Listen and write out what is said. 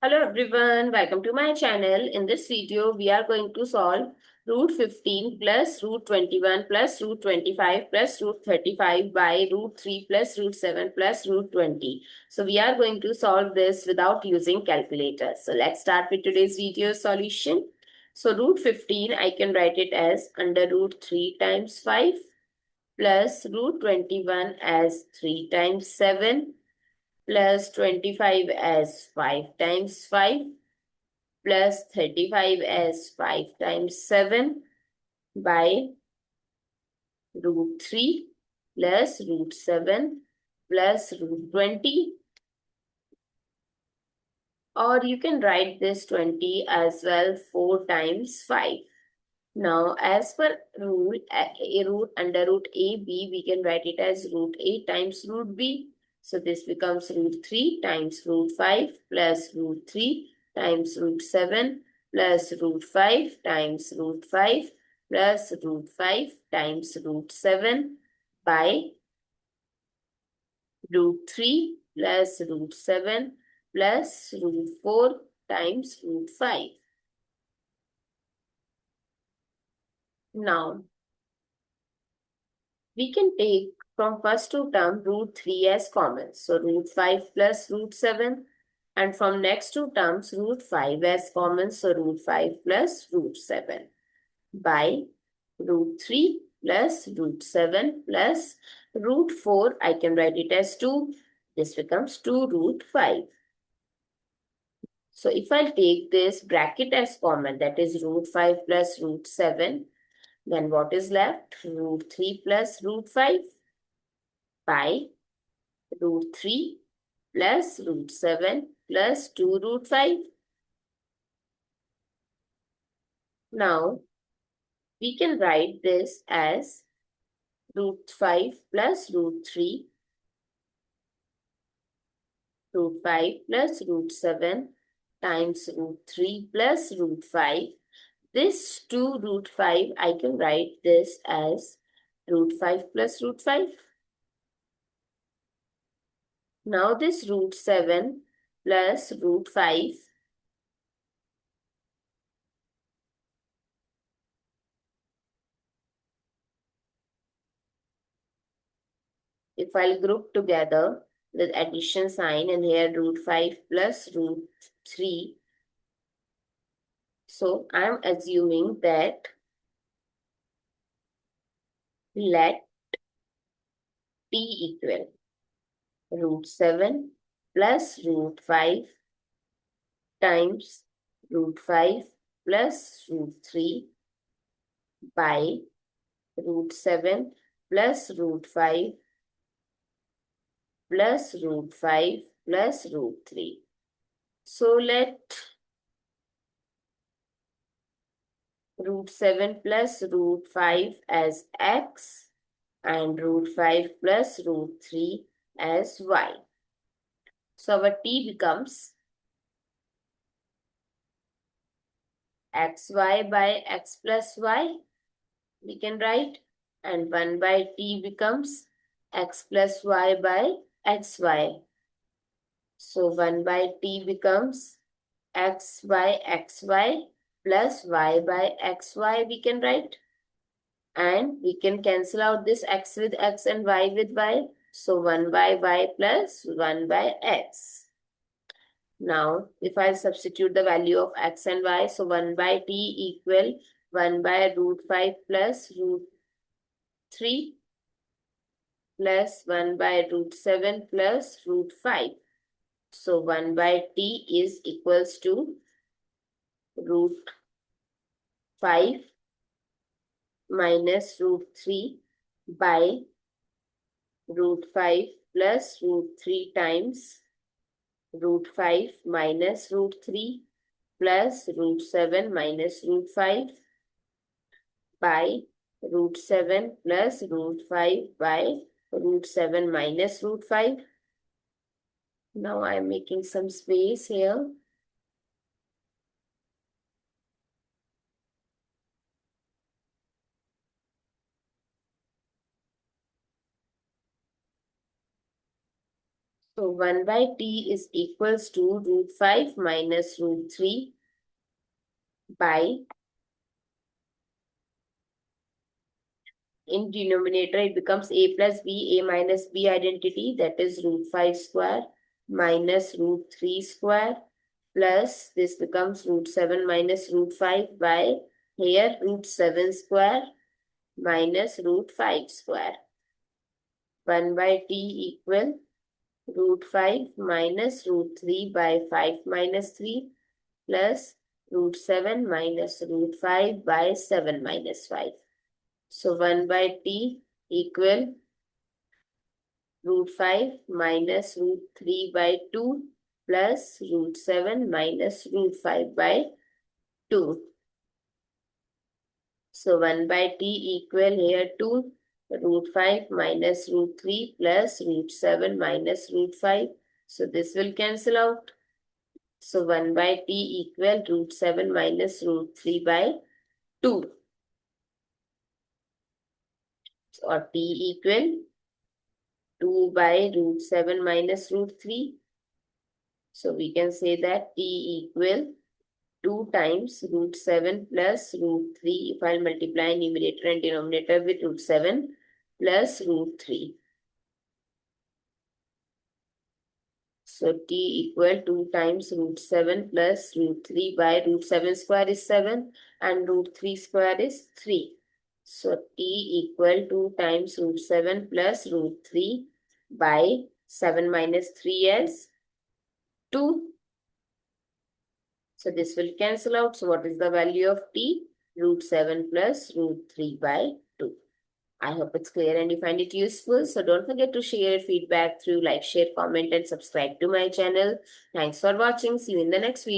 Hello everyone, welcome to my channel. In this video, we are going to solve root 15 plus root 21 plus root 25 plus root 35 by root 3 plus root 7 plus root 20. So we are going to solve this without using calculator. So let's start with today's video solution. So root 15, I can write it as under root 3 times 5 plus root 21 as 3 times 7 plus 25 as 5 times 5 plus 35 as 5 times 7 by root 3 plus root 7 plus root 20. Or you can write this 20 as well 4 times 5. Now, as per rule, root under root AB, we can write it as root A times root B. So this becomes root 3 times root 5 plus root 3 times root 7 plus root 5 times root 5 plus root 5 times root 7 by root 3 plus root 7 plus root 4 times root 5. Now, we can take from first two term root 3 as common. So root 5 plus root 7. And from next two terms root 5 as common. So root 5 plus root 7 by root 3 plus root 7 plus root 4. I can write it as 2. This becomes 2 root 5. So if I take this bracket as common, that is root 5 plus root 7, then what is left? Root 3 plus root 5 by root 3 plus root 7 plus 2 root 5. Now, we can write this as root 5 plus root 3, root 5 plus root 7 times root 3 plus root 5. This 2 root 5, I can write this as root 5 plus root 5. Now this root 7 plus root 5, if I'll group together with addition sign and here root 5 plus root 3. So I'm assuming that let t equal root 7 plus root 5 times root 5 plus root 3 by root 7 plus root 5 plus root 5 plus root 3. So let root 7 plus root 5 as x and root 5 plus root 3 as y. So our t becomes xy by x plus y, we can write, and 1 by t becomes x plus y by xy. So 1 by t becomes x by xy plus y by xy, we can write. And we can cancel out this x with x and y with y. So 1 by y plus 1 by x. Now, if I substitute the value of x and y, so 1 by t equal 1 by root 5 plus root 3 plus 1 by root 7 plus root 5. So 1 by t is equals to root 5 minus root 3 by root 5 plus root 3 times root 5 minus root 3 plus root 7 minus root 5 by root 7 plus root 5 by root 7 minus root 5. Now I am making some space here. So 1 by t is equals to root 5 minus root 3 by, in denominator it becomes a plus b, a minus b identity, that is root 5 square minus root 3 square plus this becomes root 7 minus root 5 by here root 7 square minus root 5 square. 1 by t equal root 5 minus root 3 by 5 minus 3 plus root 7 minus root 5 by 7 minus 5. So 1 by t equal root 5 minus root 3 by 2 plus root 7 minus root 5 by 2. So 1 by t equal here 2 root 5 minus root 3 plus root 7 minus root 5. So this will cancel out. So 1 by t equal root 7 minus root 3 by 2. Or t equal 2 by root 7 minus root 3. So we can say that t equal 2 times root 7 plus root 3 if I'll multiply numerator and denominator with root 7 plus root 3. So t equal 2 times root 7 plus root 3 by root 7 square is 7 and root 3 square is 3. So t equal 2 times root 7 plus root 3 by 7 minus 3 is 2. So this will cancel out. So what is the value of t? Root 7 plus root 3 by 2. I hope it's clear and you find it useful. So don't forget to share your feedback through like, share, comment and subscribe to my channel. Thanks for watching. See you in the next video.